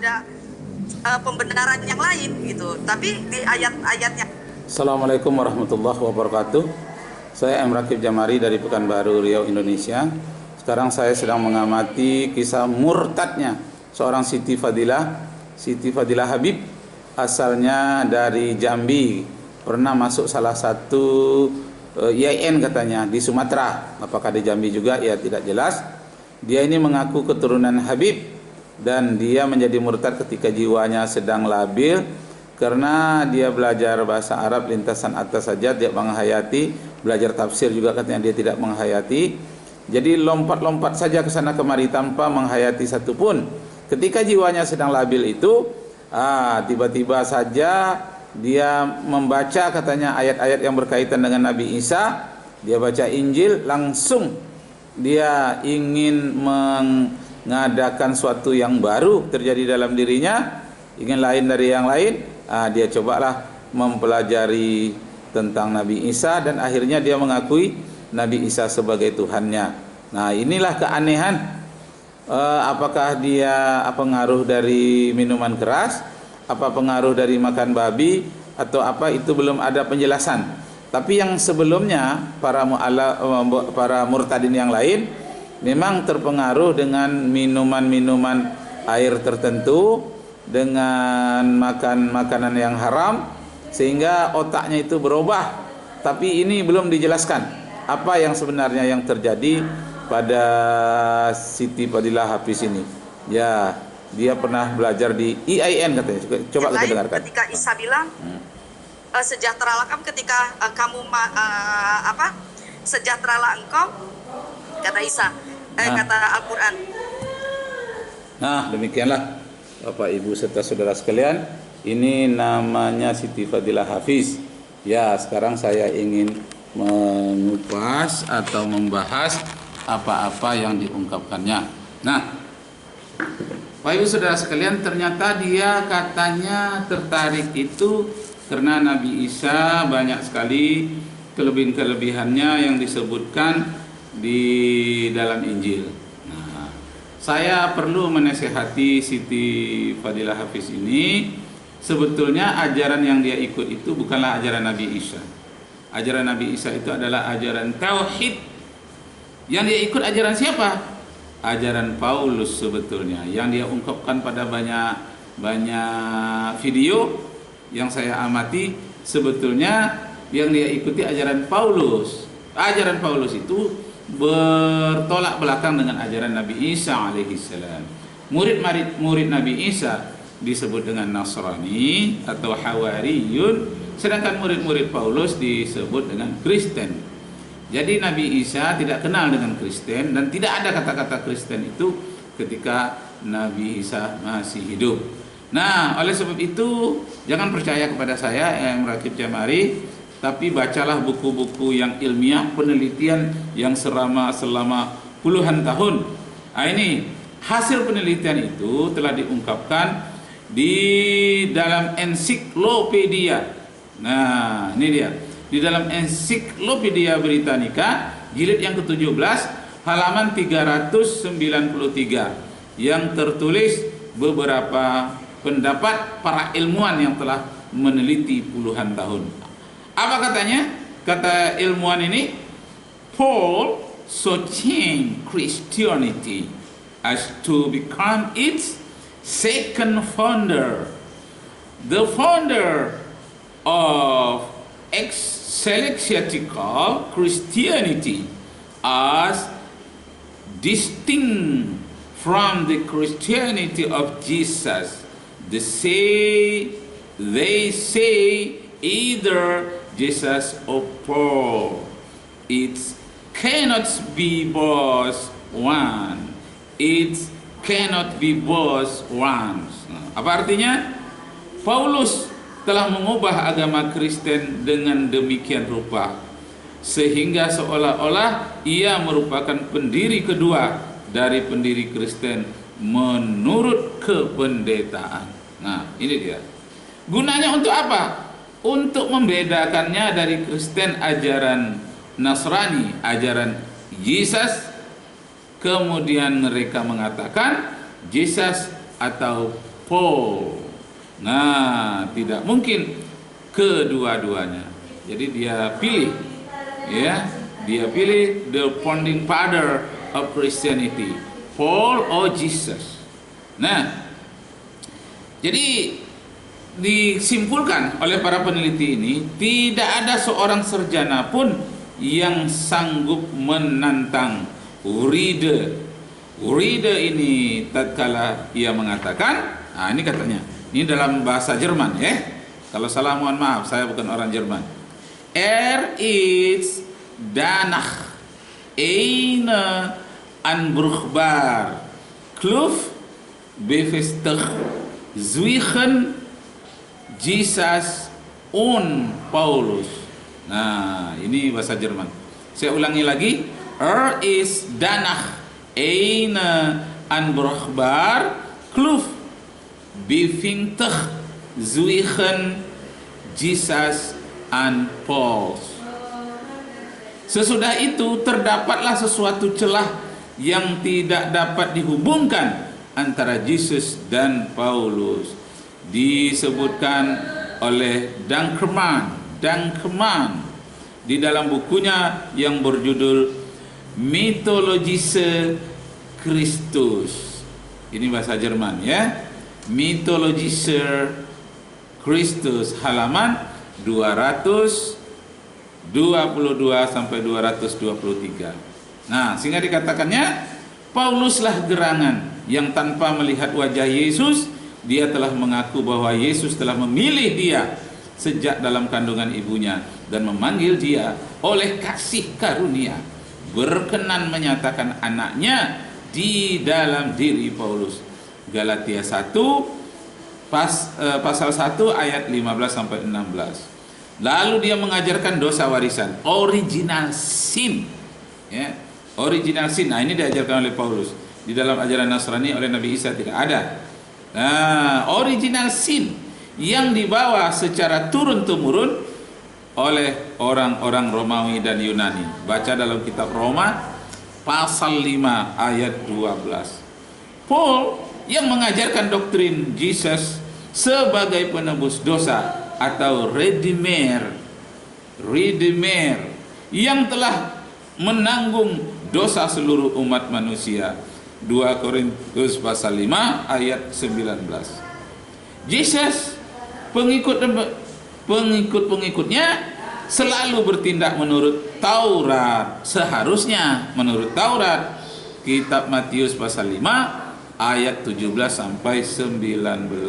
ada pembenaran yang lain gitu. Tapi di ayat-ayat yang Assalamualaikum warahmatullahi wabarakatuh. Saya M. Rakib Jamari dari Pekanbaru Riau, Indonesia. Sekarang saya sedang mengamati kisah murtadnya seorang Siti Fadilah Habib, asalnya dari Jambi, pernah masuk salah satu IAIN katanya di Sumatera. Apakah di Jambi juga? Ya tidak jelas. Dia ini mengaku keturunan Habib dan dia menjadi murtad ketika jiwanya sedang labil karena dia belajar bahasa Arab lintasan atas saja, dia menghayati, belajar tafsir juga katanya dia tidak menghayati. Jadi lompat-lompat saja ke sana kemari tanpa menghayati satupun. Ketika jiwanya sedang labil itu, tiba-tiba saja dia membaca katanya ayat-ayat yang berkaitan dengan Nabi Isa. Dia baca Injil, langsung dia ingin mengadakan suatu yang baru terjadi dalam dirinya, ingin lain dari yang lain. Dia cobalah mempelajari tentang Nabi Isa dan akhirnya dia mengakui Nabi Isa sebagai Tuhannya. Nah, inilah keanehan. Apakah dia pengaruh dari minuman keras, apa pengaruh dari makan babi, atau apa, itu belum ada penjelasan. Tapi yang sebelumnya para murtadin yang lain memang terpengaruh dengan minuman-minuman air tertentu, dengan makan makanan yang haram, sehingga otaknya itu berubah. Tapi ini belum dijelaskan apa yang sebenarnya yang terjadi pada Siti Fadilah Hafiz ini. Ya, dia pernah belajar di IAIN katanya. Coba kita dengarkan. Ketika Isa bilang, sejahteralah kamu ketika kamu sejahteralah engkau, kata Isa, kata Al-Quran. Nah, demikianlah Bapak Ibu serta saudara sekalian, ini namanya Siti Fadilah Hafiz. Ya, sekarang saya ingin mengupas atau membahas apa-apa yang diungkapkannya. Nah, Bapak Ibu saudara sekalian, ternyata dia katanya tertarik itu karena Nabi Isa banyak sekali kelebihan-kelebihannya yang disebutkan di dalam Injil. Saya perlu menasihati Siti Fadilah Hafiz ini. Sebetulnya ajaran yang dia ikut itu bukanlah ajaran Nabi Isa. Ajaran Nabi Isa itu adalah ajaran tauhid. Yang dia ikut ajaran siapa? Ajaran Paulus sebetulnya, yang dia ungkapkan pada banyak video yang saya amati. Sebetulnya yang dia ikuti ajaran Paulus. Ajaran Paulus itu bertolak belakang dengan ajaran Nabi Isa alaihissalam. Murid Nabi Isa disebut dengan Nasrani atau Hawariyun, sedangkan murid-murid Paulus disebut dengan Kristen. Jadi Nabi Isa tidak kenal dengan Kristen dan tidak ada kata-kata Kristen itu ketika Nabi Isa masih hidup. Nah, oleh sebab itu jangan percaya kepada saya yang Rakib Jamari, tapi bacalah buku-buku yang ilmiah, penelitian yang selama puluhan tahun. Ini hasil penelitian itu telah diungkapkan di dalam ensiklopedia. Nah, ini dia. Di dalam Ensiklopedia Britannica jilid yang ke-17 halaman 393 yang tertulis beberapa pendapat para ilmuwan yang telah meneliti puluhan tahun. Apa katanya? Kata ilmuwan ini, Paul so changed Christianity as to become its second founder. The founder of ecclesiastical Christianity as distinct from the Christianity of Jesus. They say either Jesus or Paul. It cannot be both one. It cannot be both one. Apa artinya? Paulus telah mengubah agama Kristen dengan demikian rupa sehingga seolah-olah ia merupakan pendiri kedua dari pendiri Kristen menurut kependetaan. Nah, ini dia. Gunanya untuk apa? Untuk membedakannya dari Kristen ajaran Nasrani, ajaran Yesus. Kemudian mereka mengatakan Jesus atau Paul. Nah, tidak mungkin kedua-duanya. Jadi dia pilih, ya, dia pilih the founding father of Christianity, Paul or Jesus. Nah, jadi disimpulkan oleh para peneliti ini, tidak ada seorang sarjana pun yang sanggup menantang Uride. Uride ini tatkala ia mengatakan, nah ini katanya, ini dalam bahasa Jerman ya. Kalau salah mohon maaf, saya bukan orang Jerman. Is danach eine Anbruchbar Kluf befestig zwischen Jesus und Paulus. Nah, ini bahasa Jerman. Saya ulangi lagi. Is danach eine Anbruchbar Kluf befestig zwischen Jesus and Paul. Sesudah itu terdapatlah sesuatu celah yang tidak dapat dihubungkan antara Yesus dan Paulus. Disebutkan oleh Dankerman di dalam bukunya yang berjudul Mythologische Christus. Ini bahasa Jerman ya. Mythologische Christus, halaman 222 sampai 223. Nah, sehingga dikatakannya Pauluslah gerangan yang tanpa melihat wajah Yesus, dia telah mengaku bahwa Yesus telah memilih dia sejak dalam kandungan ibunya dan memanggil dia oleh kasih karunia, berkenan menyatakan anaknya di dalam diri Paulus. Galatia 1 pasal 1 ayat 15 sampai 16. Lalu dia mengajarkan dosa warisan, original sin, ya, original sin. Nah, ini diajarkan oleh Paulus. Di dalam ajaran Nasrani oleh Nabi Isa tidak ada. Nah, original sin yang dibawa secara turun-temurun oleh orang-orang Romawi dan Yunani. Baca dalam kitab Roma pasal 5 ayat 12. Paul yang mengajarkan doktrin Jesus sebagai penebus dosa atau redeemer yang telah menanggung dosa seluruh umat manusia. 2 Korintus pasal 5 ayat 19. Jesus pengikut-pengikutnya selalu bertindak menurut Taurat, seharusnya menurut Taurat. Kitab Matius pasal 5 ayat 17 sampai 19.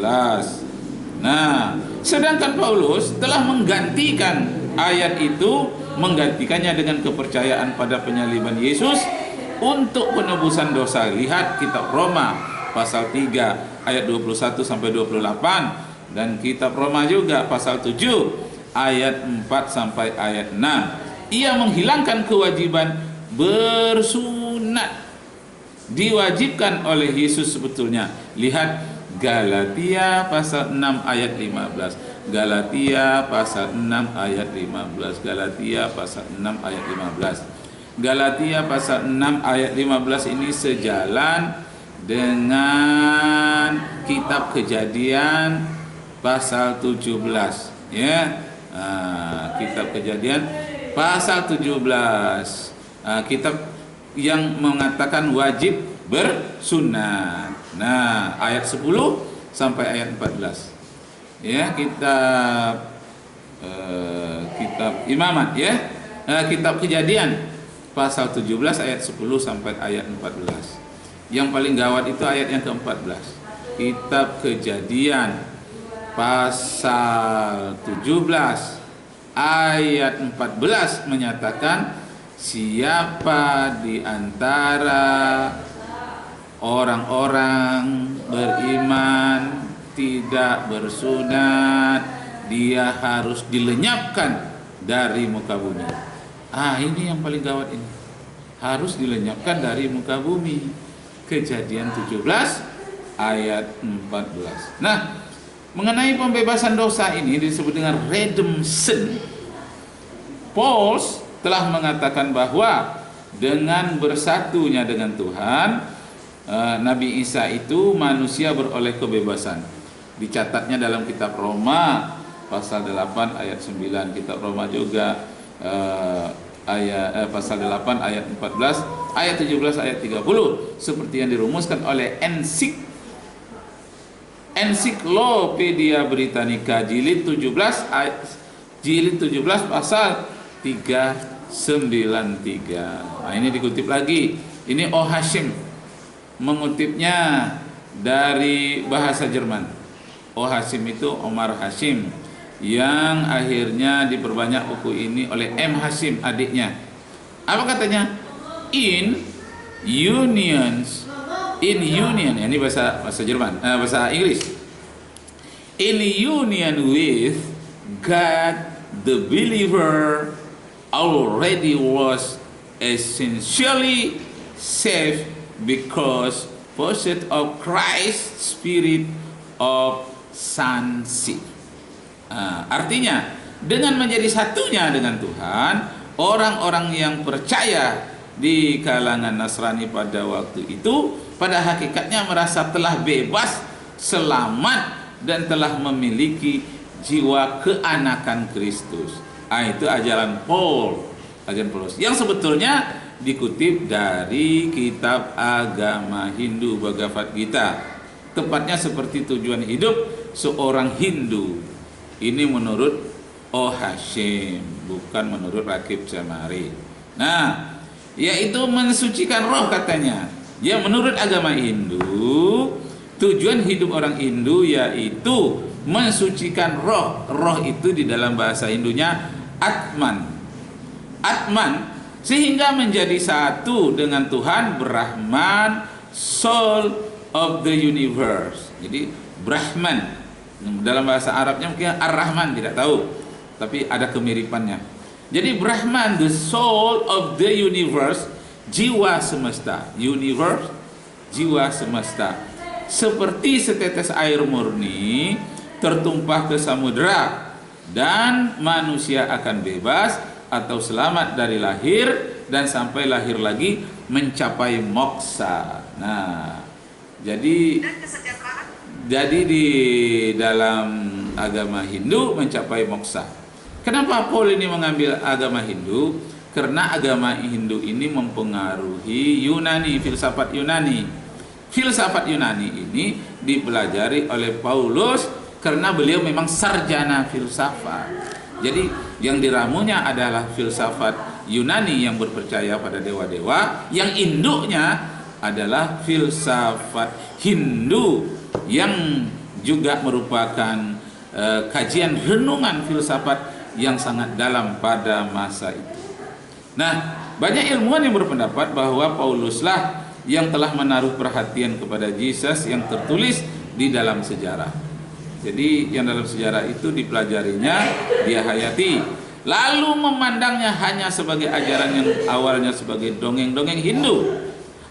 Nah, sedangkan Paulus telah menggantikan ayat itu, menggantikannya dengan kepercayaan pada penyaliban Yesus untuk penebusan dosa. Lihat kitab Roma pasal 3 ayat 21 sampai 28 dan kitab Roma juga pasal 7 ayat 4 sampai ayat 6. Ia menghilangkan kewajiban bersunat, diwajibkan oleh Yesus sebetulnya. Lihat Galatia pasal 6 ayat 15. Galatia pasal 6 ayat 15. Galatia pasal 6 ayat 15. Galatia pasal 6 ayat 15 ini sejalan dengan kitab Kejadian pasal 17 ya. Kitab Kejadian pasal 17. Kitab yang mengatakan wajib bersunat. Nah, ayat 10 sampai ayat 14. Ya, kitab Imamat ya. Kitab Kejadian pasal 17 ayat 10 sampai ayat 14. Yang paling gawat itu ayat yang ke-14. Kitab Kejadian pasal 17 ayat 14 menyatakan, siapa di antara orang-orang beriman tidak bersunat, dia harus dilenyapkan dari muka bumi. Ini yang paling gawat ini. Harus dilenyapkan dari muka bumi. Kejadian 17 ayat 14. Nah, mengenai pembebasan dosa ini disebut dengan redemption. Paul telah mengatakan bahwa dengan bersatunya dengan Tuhan, Nabi Isa itu manusia beroleh kebebasan. Dicatatnya dalam kitab Roma pasal 8 ayat 9, kitab Roma juga pasal 8 ayat 14, ayat 17, ayat 30, seperti yang dirumuskan oleh Ensiklopedia Britannica jilid 17 pasal 393. Nah, ini dikutip lagi. Ini O. Hashim mengutipnya dari bahasa Jerman. O. Hashim itu Omar Hashim, yang akhirnya diperbanyak buku ini oleh M. Hashim, adiknya. Apa katanya? In union, ini bahasa Jerman, bahasa Inggris. In union with God, the believer already was essentially saved because possessed of Christ's spirit of sonship. Artinya dengan menjadi satunya dengan Tuhan, orang-orang yang percaya di kalangan Nasrani pada waktu itu pada hakikatnya merasa telah bebas, selamat, dan telah memiliki jiwa keanakan Kristus. Itu ajaran Paulus yang sebetulnya dikutip dari kitab agama Hindu Bhagavad Gita. Tepatnya seperti tujuan hidup seorang Hindu. Ini menurut O. Hashim, bukan menurut Rakib Jamari. Nah, yaitu mensucikan roh katanya. Ya, menurut agama Hindu, tujuan hidup orang Hindu yaitu mensucikan roh. Roh itu di dalam bahasa Hindunya Atman. Atman, sehingga menjadi satu dengan Tuhan Brahman, soul of the universe. Jadi Brahman dalam bahasa Arabnya mungkin Ar-Rahman, tidak tahu, tapi ada kemiripannya. Jadi Brahman, the soul of the universe, jiwa semesta. Universe, jiwa semesta. Seperti setetes air murni tertumpah ke samudera, dan manusia akan bebas atau selamat dari lahir dan sampai lahir lagi mencapai moksa. Nah, jadi di dalam agama Hindu mencapai moksa. Kenapa Paul ini mengambil agama Hindu? Karena agama Hindu ini mempengaruhi Yunani, filsafat Yunani. Filsafat Yunani ini dipelajari oleh Paulus karena beliau memang sarjana filsafat. Jadi yang diramunya adalah filsafat Yunani yang berpercaya pada dewa-dewa, yang induknya adalah filsafat Hindu yang juga merupakan kajian renungan filsafat yang sangat dalam pada masa itu. Nah, banyak ilmuwan yang berpendapat bahwa Pauluslah yang telah menaruh perhatian kepada Yesus yang tertulis di dalam sejarah. Jadi yang dalam sejarah itu dipelajarinya, dia hayati, lalu memandangnya hanya sebagai ajaran yang awalnya sebagai dongeng-dongeng Hindu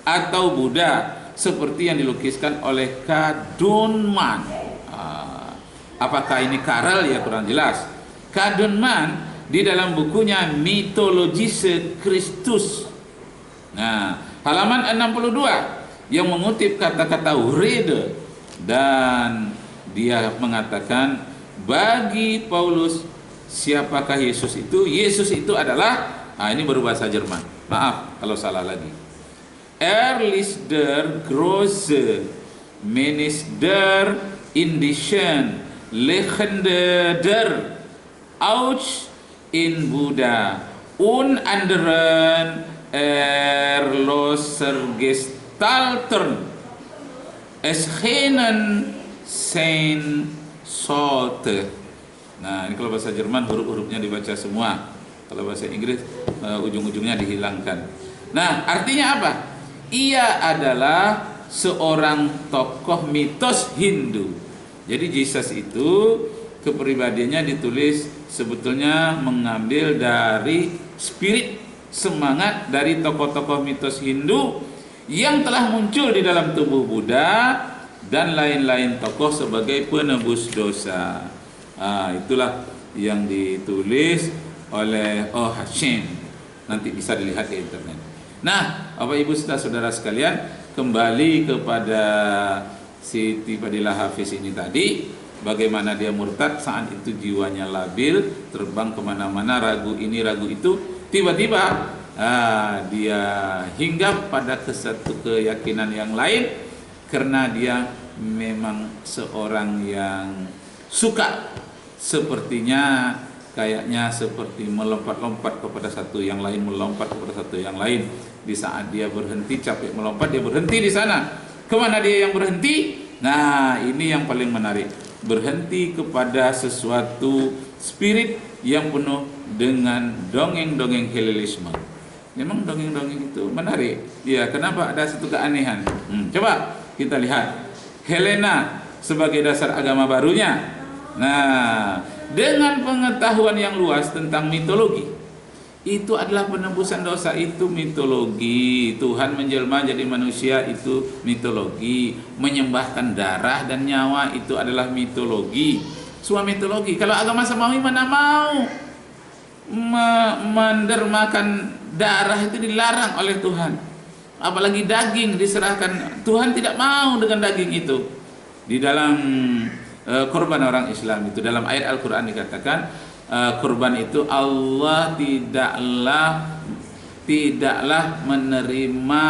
atau Buddha, seperti yang dilukiskan oleh Kadunman. Apakah ini Karel? Ya, kurang jelas. Kadunman di dalam bukunya Mythologische Christus. Nah, halaman 62 yang mengutip kata-kata Rede, dan dia mengatakan bagi Paulus, siapakah Yesus itu? Yesus itu adalah, ini berbahasa Jerman. Maaf kalau salah lagi. Der große Minister Indischen Legende der Auch in Buddha und anderen Erlösergestalten erschienen sein sollte. Nah, ini kalau bahasa Jerman huruf-hurufnya dibaca semua. Kalau bahasa Inggris ujung-ujungnya dihilangkan. Nah, artinya apa? Ia adalah seorang tokoh mitos Hindu. Jadi Yesus itu kepribadiannya ditulis sebetulnya mengambil dari spirit, semangat dari tokoh-tokoh mitos Hindu yang telah muncul di dalam tubuh Buddha dan lain-lain tokoh sebagai penebus dosa. Itulah yang ditulis oleh O. Hashim. Nanti bisa dilihat di internet. Nah, Bapak Ibu saudara sekalian, kembali kepada Siti Fadilah Hafiz ini tadi, bagaimana dia murtad saat itu jiwanya labil, terbang kemana-mana, ragu ini ragu itu, tiba-tiba dia hinggap pada satu keyakinan yang lain, karena dia memang seorang yang suka, sepertinya kayaknya seperti melompat-lompat kepada satu yang lain, melompat kepada satu yang lain. Di saat dia berhenti, capek melompat, dia berhenti di sana. Kemana dia yang berhenti? Nah, ini yang paling menarik. Berhenti kepada sesuatu spirit yang penuh dengan dongeng-dongeng helelisme. Memang dongeng-dongeng itu menarik. Ya, kenapa ada satu keanehan? Coba kita lihat Helena sebagai dasar agama barunya. Nah, dengan pengetahuan yang luas tentang mitologi, itu adalah penebusan dosa, itu mitologi. Tuhan menjelma jadi manusia, itu mitologi. Menyembahkan darah dan nyawa, itu adalah mitologi. Semua mitologi. Kalau agama samawi mana mau mendermakan darah, itu dilarang oleh Tuhan. Apalagi daging diserahkan, Tuhan tidak mau dengan daging itu. Di dalam korban orang Islam itu, dalam ayat Al-Quran dikatakan korban itu Allah tidaklah menerima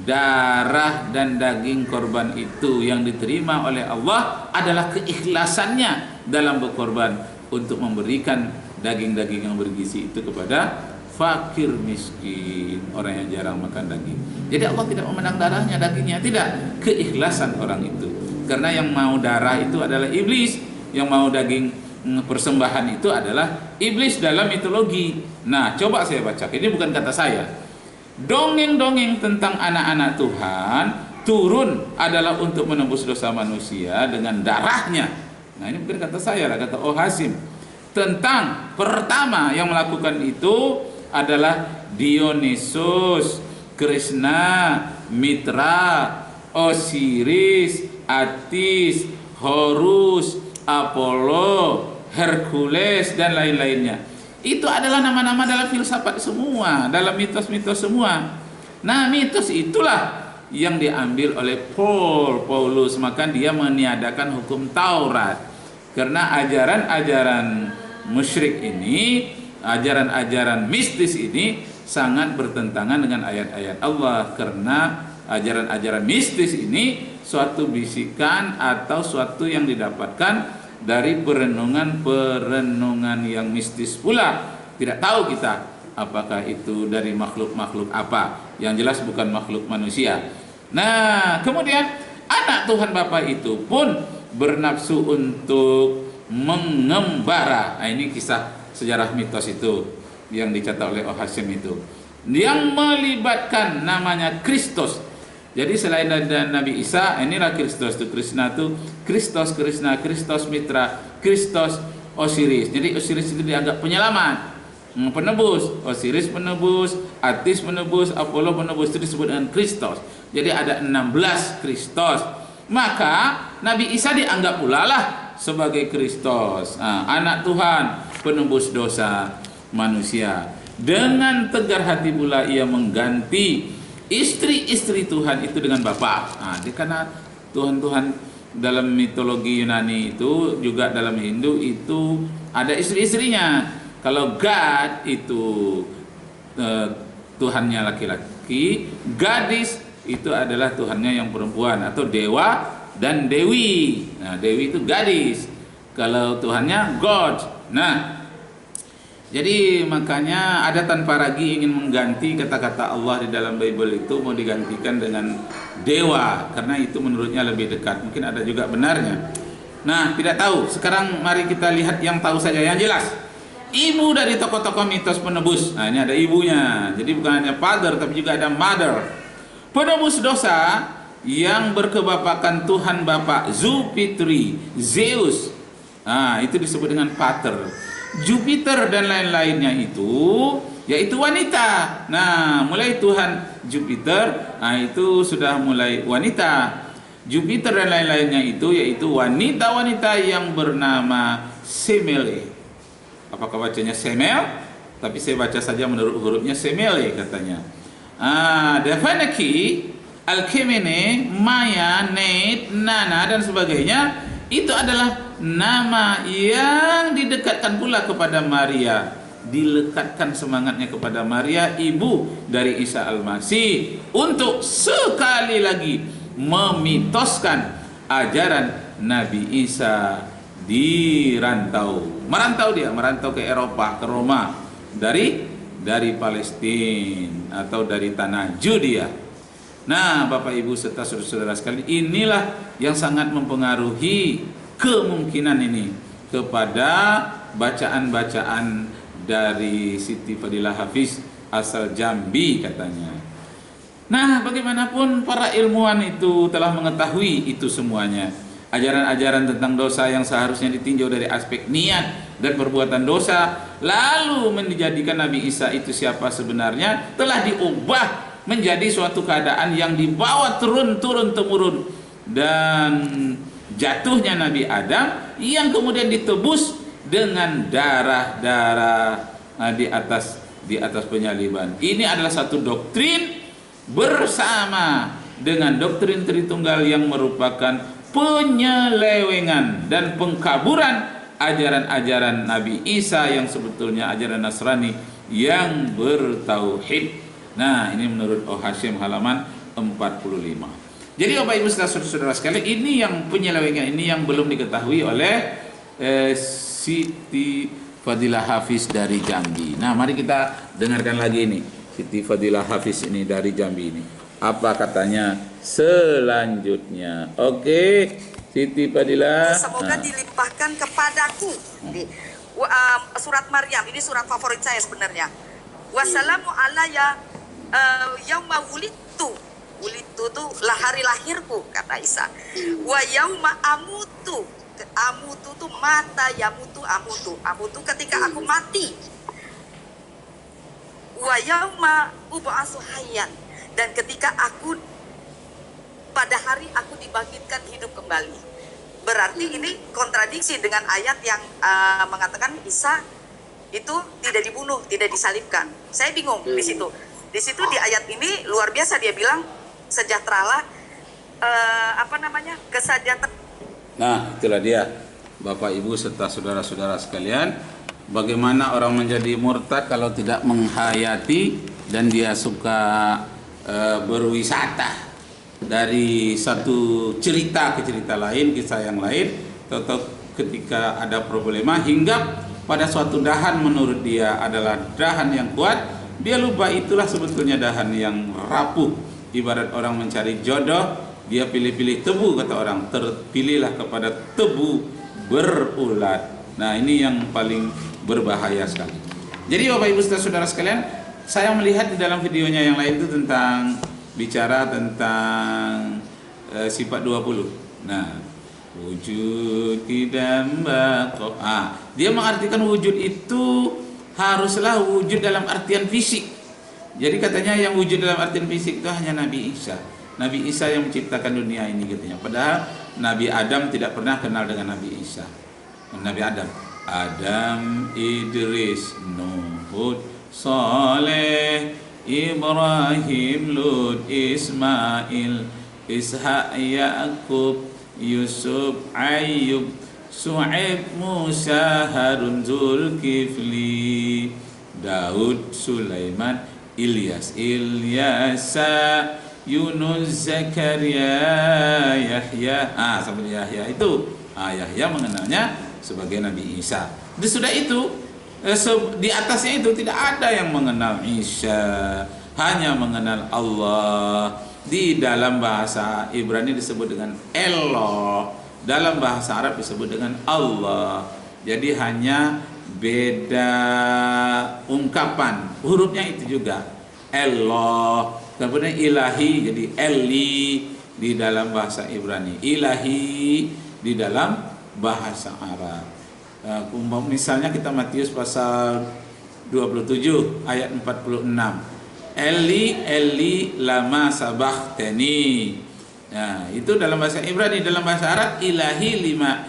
darah dan daging korban itu. Yang diterima oleh Allah adalah keikhlasannya dalam berkorban untuk memberikan daging-daging yang bergizi itu kepada fakir miskin, orang yang jarang makan daging. Jadi Allah tidak memandang darahnya, dagingnya, tidak, keikhlasan orang itu. Karena yang mau darah itu adalah iblis, yang mau daging persembahan itu adalah iblis dalam mitologi. Nah, coba saya baca, ini bukan kata saya. Dongeng-dongeng tentang anak-anak Tuhan turun adalah untuk menembus dosa manusia dengan darahnya. Nah, ini bukan kata saya, kata Oh Hasim. Tentang pertama yang melakukan itu adalah Dionysus, Krishna, Mitra, Osiris, Atis, Horus, Apollo, Hercules, dan lain-lainnya. Itu adalah nama-nama dalam filsafat semua, dalam mitos-mitos semua. Nah, mitos itulah yang diambil oleh Paulus, maka dia meniadakan hukum Taurat. Karena ajaran-ajaran musyrik ini, ajaran-ajaran mistis ini sangat bertentangan dengan ayat-ayat Allah. Karena ajaran-ajaran mistis ini suatu bisikan atau suatu yang didapatkan dari perenungan yang mistis pula. Tidak tahu kita apakah itu dari makhluk-makhluk apa. Yang jelas bukan makhluk manusia. Nah, kemudian anak Tuhan Bapa itu pun bernafsu untuk mengembara. Nah, ini kisah sejarah mitos itu yang dicatat oleh Oh Hasim itu, yang melibatkan namanya Kristus. Jadi selain ada Nabi Isa, inilah Kristus itu. Krishna itu Kristus, Krishna, Kristus Mitra, Kristus Osiris. Jadi Osiris itu dianggap penyelamat, penebus. Osiris penebus, Atis penebus, Apollo penebus, itu disebut dengan Kristus. Jadi ada 16 Kristus. Maka Nabi Isa dianggap pula lah sebagai Kristus, anak Tuhan, penebus dosa manusia. Dengan tegar hati pula ia mengganti istri-istri Tuhan itu dengan Bapa. Karena Tuhan-Tuhan dalam mitologi Yunani itu, juga dalam Hindu itu ada istri-istrinya. Kalau God itu Tuhannya laki-laki, gadis itu adalah Tuhannya yang perempuan, atau dewa dan dewi. Nah, dewi itu gadis. Kalau Tuhannya God. Nah, jadi makanya ada tanpa ragu ingin mengganti kata-kata Allah di dalam Bible itu, mau digantikan dengan dewa, karena itu menurutnya lebih dekat. Mungkin ada juga benarnya. Nah, tidak tahu. Sekarang mari kita lihat yang tahu saja, yang jelas. Ibu dari tokoh-tokoh mitos penebus. Nah, ini ada ibunya. Jadi bukan hanya father, tapi juga ada mother. Penebus dosa yang berkebapakan Tuhan Bapa, Jupiter, Zeus. Nah, itu disebut dengan pater. Jupiter dan lain-lainnya itu yaitu wanita. Nah, mulai Tuhan Jupiter, nah itu sudah mulai wanita. Jupiter dan lain-lainnya itu yaitu wanita-wanita yang bernama Semele. Apakah bacanya Semel? Tapi saya baca saja menurut hurufnya Semele katanya. Devanaki Al-Khemene, Maya, Nate, Nana dan sebagainya itu adalah nama yang didekatkan pula kepada Maria, dilekatkan semangatnya kepada Maria, ibu dari Isa Al-Masih, untuk sekali lagi memitoskan ajaran Nabi Isa di merantau ke Eropa, ke Roma, dari Palestina atau dari tanah Judea. Nah, Bapak Ibu serta saudara-saudara sekalian, inilah yang sangat mempengaruhi kemungkinan ini kepada bacaan-bacaan dari Siti Fadilah Hafiz asal Jambi katanya. Nah, bagaimanapun para ilmuwan itu telah mengetahui itu semuanya. Ajaran-ajaran tentang dosa yang seharusnya ditinjau dari aspek niat dan perbuatan dosa, lalu menjadikan Nabi Isa itu siapa sebenarnya, telah diubah menjadi suatu keadaan yang dibawa turun-temurun, dan jatuhnya Nabi Adam yang kemudian ditebus dengan darah-darah di atas penyaliban. Ini adalah satu doktrin bersama dengan doktrin Tritunggal yang merupakan penyelewengan dan pengkaburan ajaran-ajaran Nabi Isa yang sebetulnya ajaran Nasrani yang bertauhid. Nah, ini menurut O Hashim halaman 45. Jadi Bapak Ibu saudara sekalian, ini yang penyelewengan ini yang belum diketahui oleh Siti Fadilah Hafiz dari Jambi. Nah, mari kita dengarkan lagi ini Siti Fadilah Hafiz ini dari Jambi ini. Apa katanya selanjutnya? Oke, Siti Fadilah. Semoga dilimpahkan kepadaku. Surat Maryam, ini surat favorit saya sebenarnya. Wassalamu alayya yauma wulidtu. Wulidtu itu lah hari lahirku, kata Isa. Wa yauma amutu. Amutu itu mata, yamutu amutu. Amutu ketika aku mati. Wa yauma ub'atsu hayyan. Dan ketika aku pada hari aku dibangkitkan hidup kembali. Berarti ini kontradiksi dengan ayat yang mengatakan Isa itu tidak dibunuh, tidak disalibkan. Saya bingung di situ. Di situ di ayat ini luar biasa, dia bilang sejahteralah kesejahteraan. Nah, itulah dia Bapak Ibu serta saudara-saudara sekalian, bagaimana orang menjadi murtad kalau tidak menghayati dan dia suka berwisata dari satu cerita ke cerita lain, kisah yang lain, atau ketika ada problema hingga pada suatu dahan menurut dia adalah dahan yang kuat, dia lupa itulah sebetulnya dahan yang rapuh. Ibarat orang mencari jodoh, dia pilih-pilih tebu, kata orang, terpilihlah kepada tebu berulat. Nah, ini yang paling berbahaya sekali. Jadi Bapak Ibu saudara sekalian, saya melihat di dalam videonya yang lain itu tentang bicara tentang sifat 20. Nah, wujud kidam baqo. Dia mengartikan wujud itu haruslah wujud dalam artian fisik. Jadi katanya yang wujud dalam artian fisik itu hanya Nabi Isa. Nabi Isa yang menciptakan dunia ini katanya. Padahal Nabi Adam tidak pernah kenal dengan Nabi Isa. Nabi Adam, Idris, Nuh, Hud, Saleh, Ibrahim, Lut, Ismail, Ishaq, Yaqub, Yusuf, Ayyub, Su'aib, Musa, Harun, Zulkifli, Daud, Sulaiman, Ilyas, Ilyasa, Yunus, Zakaria, Yahya. Sampai Yahya itu Yahya mengenalnya sebagai Nabi Isa. Sudah itu di atasnya itu tidak ada yang mengenal Isa, hanya mengenal Allah. Di dalam bahasa Ibrani disebut dengan Eloh, dalam bahasa Arab disebut dengan Allah. Jadi hanya beda ungkapan, hurufnya itu juga Eloh, kemudian ilahi jadi Eli di dalam bahasa Ibrani, ilahi di dalam bahasa Arab. Misalnya kita Matius pasal 27 ayat 46. Eli Eli lama sabakhtani. Nah, itu dalam bahasa Ibrani. Dalam bahasa Arab ilahi lima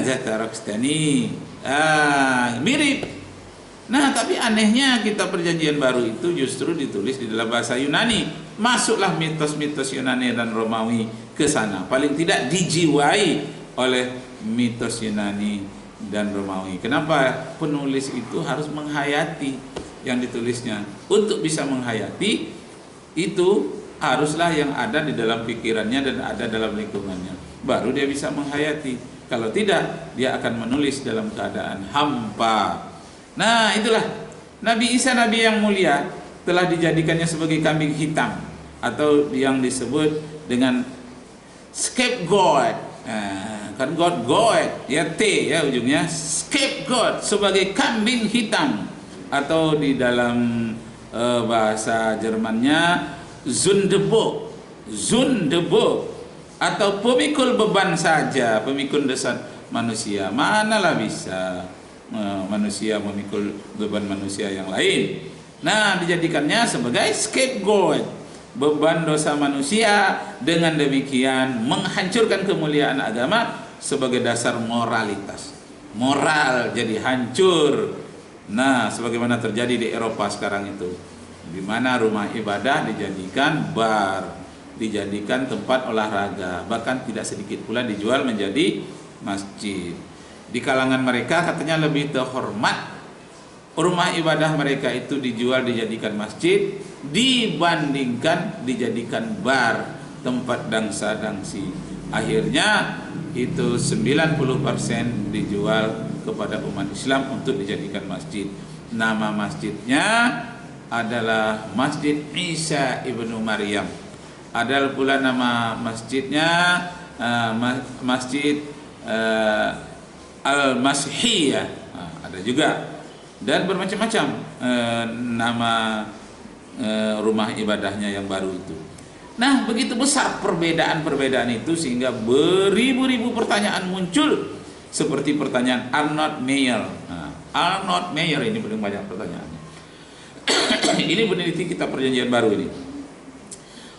zatarakstani. Mirip. Nah, tapi anehnya kitab Perjanjian Baru itu justru ditulis di dalam bahasa Yunani. Masuklah mitos-mitos Yunani dan Romawi ke sana. Paling tidak dijiwai oleh mitos Yunani dan Romawi. Kenapa penulis itu harus menghayati yang ditulisnya? Untuk bisa menghayati itu haruslah yang ada di dalam pikirannya dan ada dalam lingkungannya. Baru dia bisa menghayati. Kalau tidak, dia akan menulis dalam keadaan hampa. Nah, itulah Nabi Isa, Nabi yang mulia, telah dijadikannya sebagai kambing hitam atau yang disebut dengan scapegoat. Kan God ya, T ya ujungnya, scapegoat, sebagai kambing hitam, atau di dalam bahasa Jermannya Sündenbock atau pemikul beban saja, pemikul dosa manusia. Manalah bisa manusia memikul beban manusia yang lain. Nah, dijadikannya sebagai scapegoat, beban dosa manusia. Dengan demikian menghancurkan kemuliaan agama sebagai dasar moralitas. Moral jadi hancur. Nah, sebagaimana terjadi di Eropa sekarang itu, di mana rumah ibadah dijadikan bar, dijadikan tempat olahraga, bahkan tidak sedikit pula dijual menjadi masjid. Di kalangan mereka katanya lebih terhormat rumah ibadah mereka itu dijual, dijadikan masjid, dibandingkan dijadikan bar, tempat dangsa-dangsi. Akhirnya itu 90% dijual kepada umat Islam untuk dijadikan masjid. Nama masjidnya adalah Masjid Isa ibnu Maryam. Ada pula nama masjidnya Masjid Al-Masihiyah, ada juga, dan bermacam-macam nama rumah ibadahnya yang baru itu. Nah, begitu besar perbedaan-perbedaan itu sehingga beribu-ribu pertanyaan muncul, seperti pertanyaan Arnold Meyer. Arnold Meyer ini paling banyak pertanyaannya. Ini peneliti kitab Perjanjian Baru ini.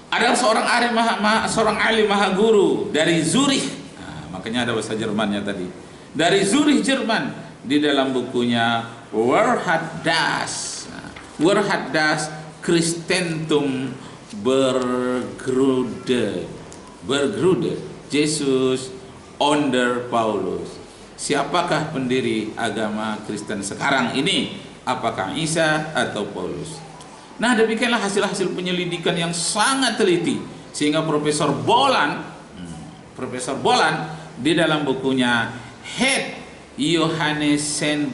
Adalah seorang alim maha guru dari Zurich. Makanya ada bahasa Jermannya tadi. Dari Zurich, Jerman, di dalam bukunya Wahrheit das Christentum Bergrude Jesus under Paulus. Siapakah pendiri agama Kristen sekarang ini? Apakah Isa atau Paulus? Nah, demikianlah hasil-hasil penyelidikan yang sangat teliti, sehingga Profesor Boland di dalam bukunya Het Johannes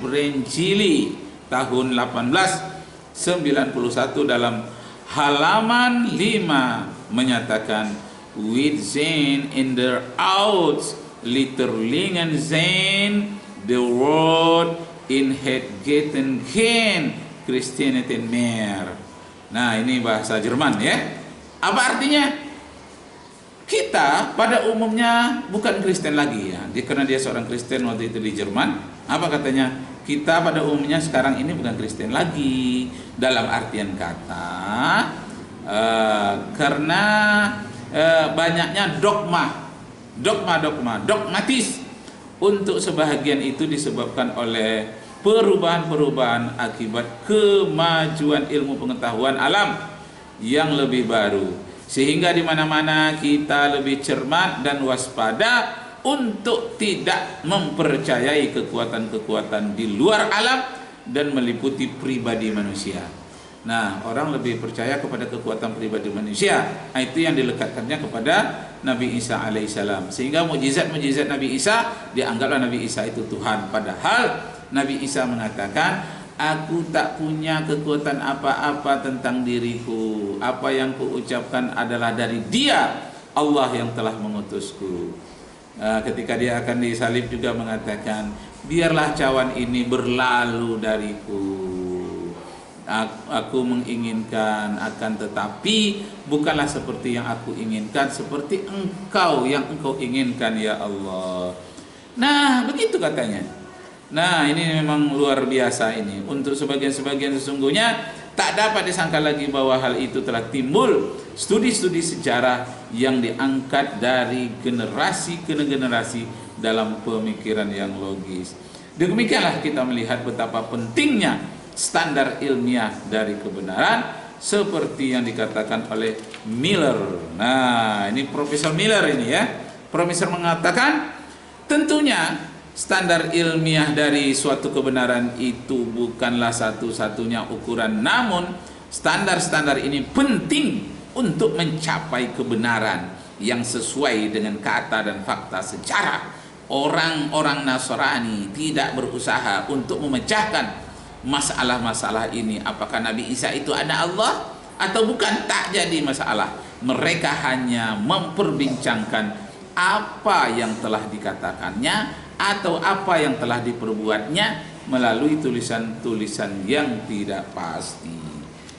Brangili tahun 1891 dalam halaman 5 menyatakan, with zijn in der Ouds Litterlingen zijn the world in het geten geen Christianity meer. Nah, ini bahasa Jerman ya. Apa artinya? Kita pada umumnya bukan Kristen lagi ya. Karena dia seorang Kristen waktu itu di Jerman. Apa katanya? Kita pada umumnya sekarang ini bukan Kristen lagi, dalam artian kata karena banyaknya dogmatis. Untuk sebahagian itu disebabkan oleh perubahan-perubahan akibat kemajuan ilmu pengetahuan alam yang lebih baru, sehingga di mana-mana kita lebih cermat dan waspada untuk tidak mempercayai kekuatan-kekuatan di luar alam dan meliputi pribadi manusia. Nah, orang lebih percaya kepada kekuatan pribadi manusia. Nah, itu yang dilekatkannya kepada Nabi Isa alaihissalam. Sehingga mukjizat-mukjizat Nabi Isa dianggaplah Nabi Isa itu Tuhan. Padahal Nabi Isa mengatakan, aku tak punya kekuatan apa-apa tentang diriku. Apa yang kuucapkan adalah dari Dia, Allah yang telah mengutusku. Ketika dia akan disalib juga mengatakan, biarlah cawan ini berlalu dariku. Aku menginginkan, akan tetapi bukanlah seperti yang aku inginkan, seperti Engkau yang Engkau inginkan ya Allah. Nah, begitu katanya. Nah, ini memang luar biasa ini. Untuk sebagian-sebagian sesungguhnya tak dapat disangka lagi bahwa hal itu telah timbul studi-studi sejarah yang diangkat dari generasi ke generasi dalam pemikiran yang logis. Demikianlah kita melihat betapa pentingnya standar ilmiah dari kebenaran seperti yang dikatakan oleh Miller. Nah, ini Profesor Miller ini ya. Profesor mengatakan tentunya standar ilmiah dari suatu kebenaran itu bukanlah satu-satunya ukuran, namun standar-standar ini penting untuk mencapai kebenaran yang sesuai dengan kata dan fakta sejarah. Orang-orang Nasrani tidak berusaha untuk memecahkan masalah-masalah ini. Apakah Nabi Isa itu anak Allah atau bukan, tak jadi masalah. Mereka hanya memperbincangkan apa yang telah dikatakannya atau apa yang telah diperbuatnya melalui tulisan-tulisan yang tidak pasti.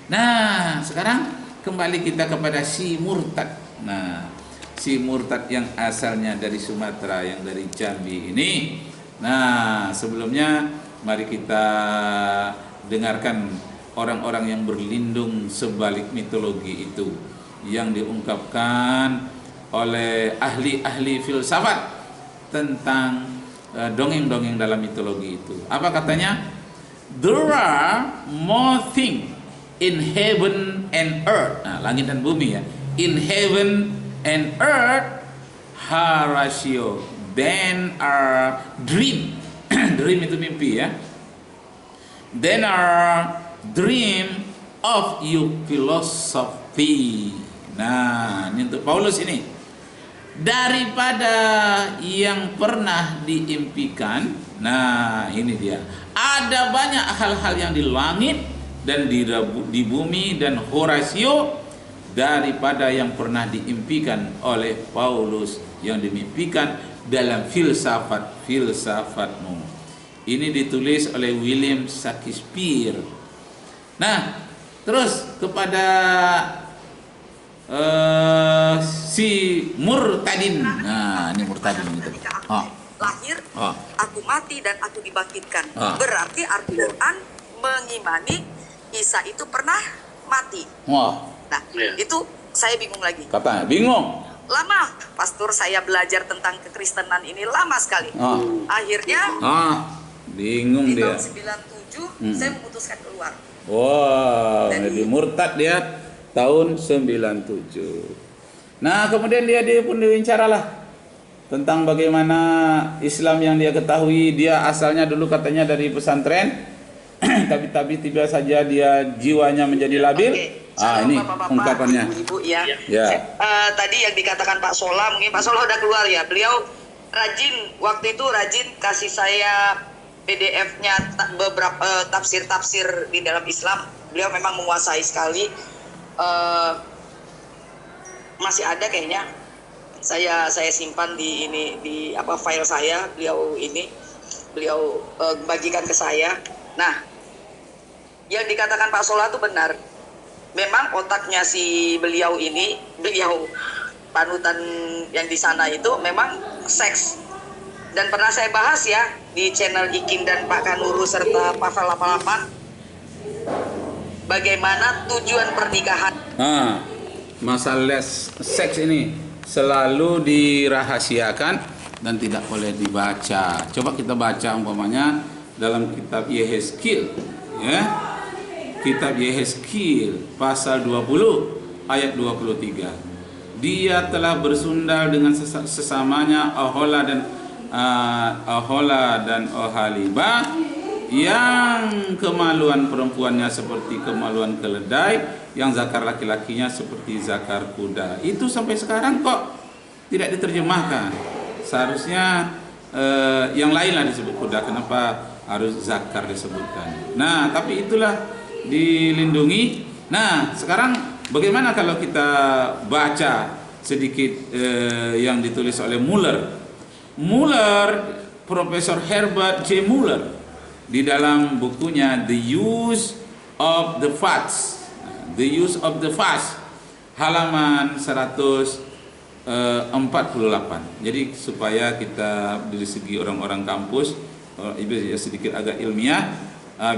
Nah, sekarang kembali kita kepada si murtad. Nah, si murtad yang asalnya dari Sumatera, yang dari Jambi ini. Nah, sebelumnya mari kita dengarkan orang-orang yang berlindung sebalik mitologi itu yang diungkapkan oleh ahli-ahli filsafat tentang dongeng-dongeng dalam mitologi itu. Apa katanya? There are more things in heaven and earth. Nah, langit dan bumi ya. In heaven and earth, Horatio, then are dream. Dream itu mimpi ya. Then are dream of you philosophy. Nah, ini untuk Paulus ini. Daripada yang pernah diimpikan. Nah, ini dia. Ada banyak hal-hal yang di langit dan di bumi, dan Horatio daripada yang pernah diimpikan oleh Paulus, yang dimimpikan dalam filsafat-filsafatmu. Ini ditulis oleh William Shakespeare. Nah, terus kepada si murtadin. Nah, ini murtadin gitu. Ketika aku lahir, aku mati dan aku dibangkitkan. Berarti Al-Quran mengimani Isa itu pernah mati. Nah, itu saya bingung lagi. Katanya bingung. Lama, pastor, saya belajar tentang kekristenan ini lama sekali. Akhirnya bingung di dia. tahun 97 saya memutuskan keluar. Wow, jadi murtad dia tahun 97. Nah, kemudian dia pun diwawancaralah tentang bagaimana Islam yang dia ketahui. Dia asalnya dulu katanya dari pesantren, tapi tiba saja dia jiwanya menjadi labil. Ini Bapak-bapak, ungkapannya. Ibu, ya. Ya. Tadi yang dikatakan Pak Sola, mungkin Pak Sola udah keluar ya. Beliau waktu itu rajin kasih saya PDF-nya beberapa tafsir-tafsir di dalam Islam. Beliau memang menguasai sekali. Masih ada kayaknya. Saya simpan di file saya. Beliau bagikan ke saya. Nah, yang dikatakan Pak Sola itu benar. Memang otaknya si beliau panutan yang di sana itu memang seks. Dan pernah saya bahas ya di channel Ikin dan Pak Kanuru serta Pasal 88 bagaimana tujuan pernikahan. Masalah seks ini selalu dirahasiakan dan tidak boleh dibaca. Coba kita baca umpamanya dalam kitab Yehezkiel ya. Kitab Yehezkiel pasal 20 ayat 23. Dia telah bersundal dengan sesamanya Ahola dan Ohaliba, yang kemaluan perempuannya seperti kemaluan keledai, yang zakar laki-lakinya seperti zakar kuda. Itu sampai sekarang kok tidak diterjemahkan. Seharusnya yang lain lah disebut kuda. Kenapa harus zakar disebutkan? Nah, tapi itulah dilindungi. Nah, sekarang bagaimana kalau kita baca sedikit yang ditulis oleh Profesor Herbert J. Muller di dalam bukunya The Use of the Facts, halaman 148. Jadi supaya kita dari segi orang-orang kampus sedikit agak ilmiah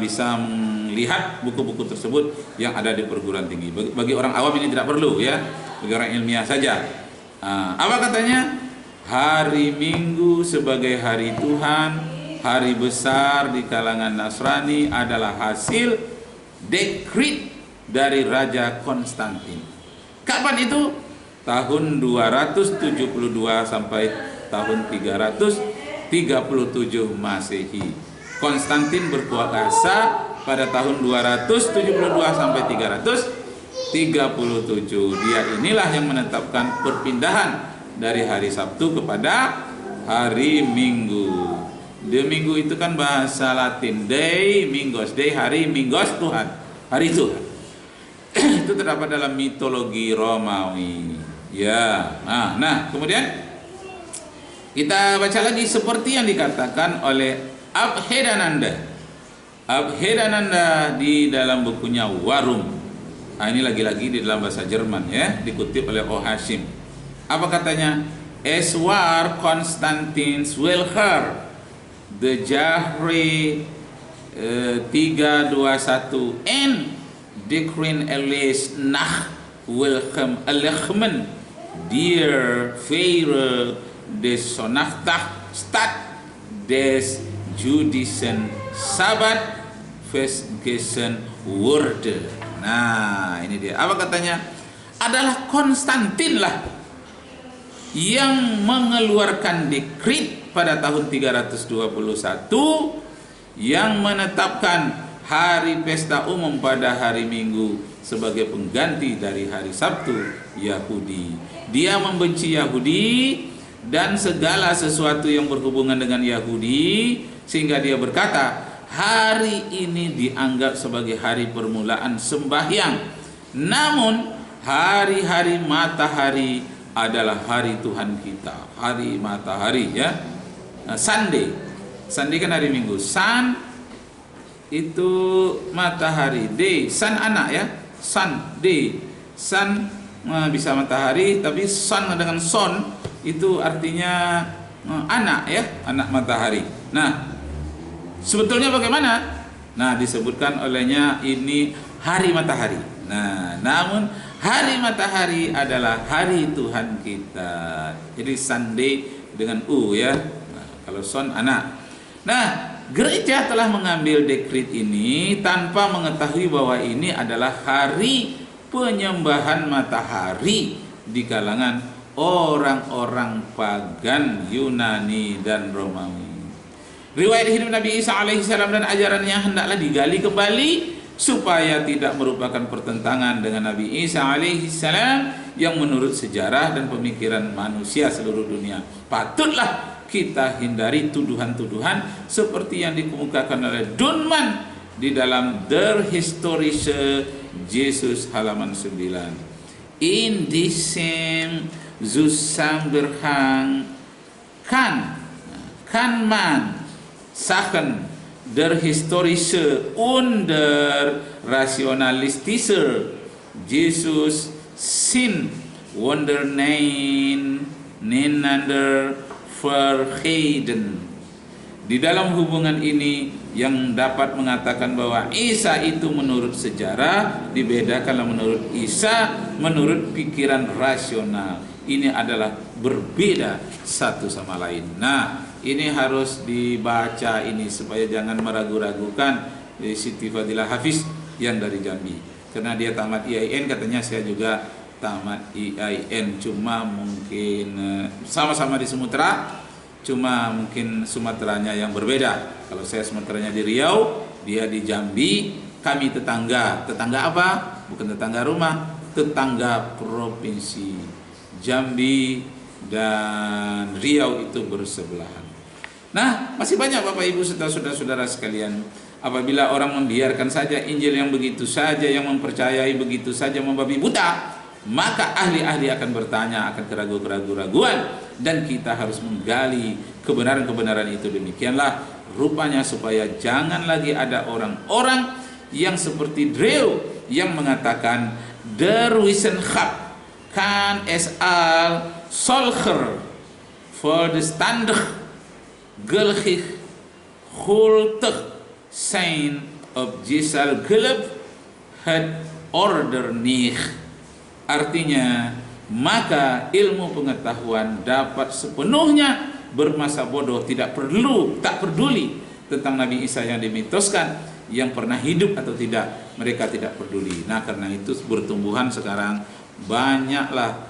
bisa melihat buku-buku tersebut yang ada di perguruan tinggi. Bagi orang awam ini tidak perlu ya, bagi orang ilmiah saja. Apa katanya? Hari Minggu sebagai hari Tuhan hari besar di kalangan Nasrani adalah hasil dekrit dari Raja Konstantin. Kapan itu? Tahun 272 sampai tahun 337 Masehi. Konstantin berkuasa pada tahun 272 sampai 337. Dia inilah yang menetapkan perpindahan dari hari Sabtu kepada hari Minggu. The Minggu itu kan bahasa Latin, Dei Mingos, Dei hari Mingos Tuhan, hari Tuhan. Itu terdapat dalam mitologi Romawi. Ya, nah kemudian kita baca lagi seperti yang dikatakan oleh Abhedananda. Abhedananda di dalam bukunya Warum. Ini lagi-lagi di dalam bahasa Jerman ya, dikutip oleh O. Hashim. Apa katanya? As war Constantins will her the Jahri 321 and Dikrin Elis nach Wilhelm Elechmen Dear Faire des Sonachtag Stad des Judischen Sabbat Festgessen wurde. Nah, ini dia. Apa katanya? Adalah Konstantin lah yang mengeluarkan dekrit pada tahun 321 yang menetapkan hari pesta umum pada hari Minggu sebagai pengganti dari hari Sabtu Yahudi. Dia membenci Yahudi dan segala sesuatu yang berhubungan dengan Yahudi, sehingga dia berkata, hari ini dianggap sebagai hari permulaan sembahyang. Namun hari-hari matahari adalah hari Tuhan kita. Hari matahari ya. Sunday. Sunday kan hari Minggu. Sun itu matahari. Day, sun anak ya. Sun, day. Sun bisa matahari, tapi sun dengan son itu artinya anak ya, anak matahari. Nah, sebetulnya bagaimana? Nah, disebutkan olehnya ini hari matahari. Nah, namun hari matahari adalah hari Tuhan kita. Jadi Sunday dengan U ya. Nah, kalau son anak. Nah, gereja telah mengambil dekrit ini tanpa mengetahui bahwa ini adalah hari penyembahan matahari di kalangan orang-orang pagan Yunani dan Romawi. Riwayat hidup Nabi Isa alaihissalam dan ajarannya hendaklah digali kembali supaya tidak merupakan pertentangan dengan Nabi Isa alaihissalam yang menurut sejarah dan pemikiran manusia seluruh dunia. Patutlah kita hindari tuduhan-tuduhan seperti yang dikemukakan oleh Dunman di dalam Der Historische Jesus halaman 9. In diesem Zusammenhang kann man Sachen der historische und der rationalistische Jesus sind nebeneinander verheiden. Di dalam hubungan ini yang dapat mengatakan bahwa Isa itu menurut sejarah, dibedakanlah menurut Isa menurut pikiran rasional. Ini adalah berbeda satu sama lain. Nah, ini harus dibaca ini supaya jangan meragu-ragukan Siti Fadilah Hafiz yang dari Jambi. Karena dia tamat IAIN, katanya saya juga tamat IAIN, cuma mungkin sama-sama di Sumatera, cuma mungkin Sumateranya yang berbeda. Kalau saya Sumateranya di Riau, dia di Jambi, kami tetangga. Tetangga apa? Bukan tetangga rumah, tetangga provinsi. Jambi dan Riau itu bersebelahan. Nah, masih banyak Bapak Ibu serta saudara-saudara sekalian. Apabila orang membiarkan saja Injil yang begitu saja, yang mempercayai begitu saja, membabi buta, maka ahli-ahli akan bertanya, akan keraguan-keraguan, dan kita harus menggali kebenaran-kebenaran itu. Demikianlah rupanya supaya jangan lagi ada orang-orang yang seperti Drew yang mengatakan Der Wissenschaft kan es al solcher verstandig gültig gültig zijn op Gisal gelb het order nicht. Artinya, maka ilmu pengetahuan dapat sepenuhnya bermasa bodoh, tak peduli tentang Nabi Isa yang dimitoskan, yang pernah hidup atau tidak, mereka tidak peduli. Nah, karena itu bertumbuhan sekarang banyaklah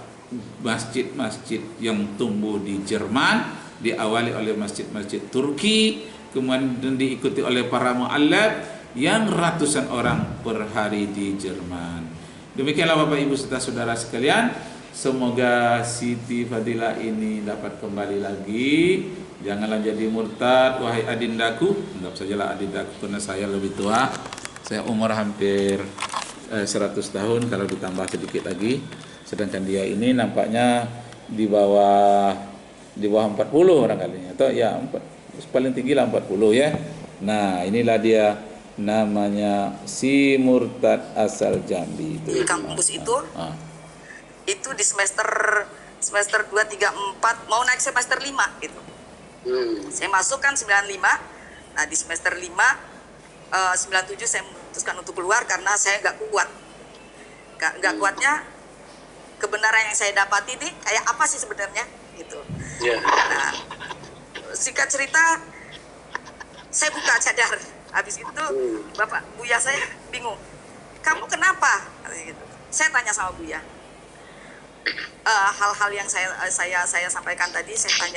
masjid-masjid yang tumbuh di Jerman, diawali oleh masjid-masjid Turki, kemudian diikuti oleh para mu'allaf yang ratusan orang per hari di Jerman. Demikianlah Bapak Ibu serta saudara sekalian, semoga Siti Fadilah ini dapat kembali lagi. Janganlah jadi murtad wahai adindaku. Anggap sajalah adindaku karena saya lebih tua. Saya umur hampir 100 tahun kalau ditambah sedikit lagi. Sedangkan dia ini nampaknya di bawah 40 barangkali, atau ya paling tinggi lah 40 ya. Nah, inilah dia, namanya si murtad asal Jambi itu. Di kampus itu di semester 2, 3, 4 mau naik semester 5 gitu. Saya masuk kan 95. Nah, di semester 5 97 saya memutuskan untuk keluar karena saya nggak kuat. Nggak kuatnya kebenaran yang saya dapati ini kayak apa sih sebenarnya gitu. Nah, singkat cerita saya buka cadar. Habis itu Bapak Buya saya bingung, kamu kenapa? Gitu. Saya tanya sama Buya, hal-hal yang saya sampaikan tadi, saya tanya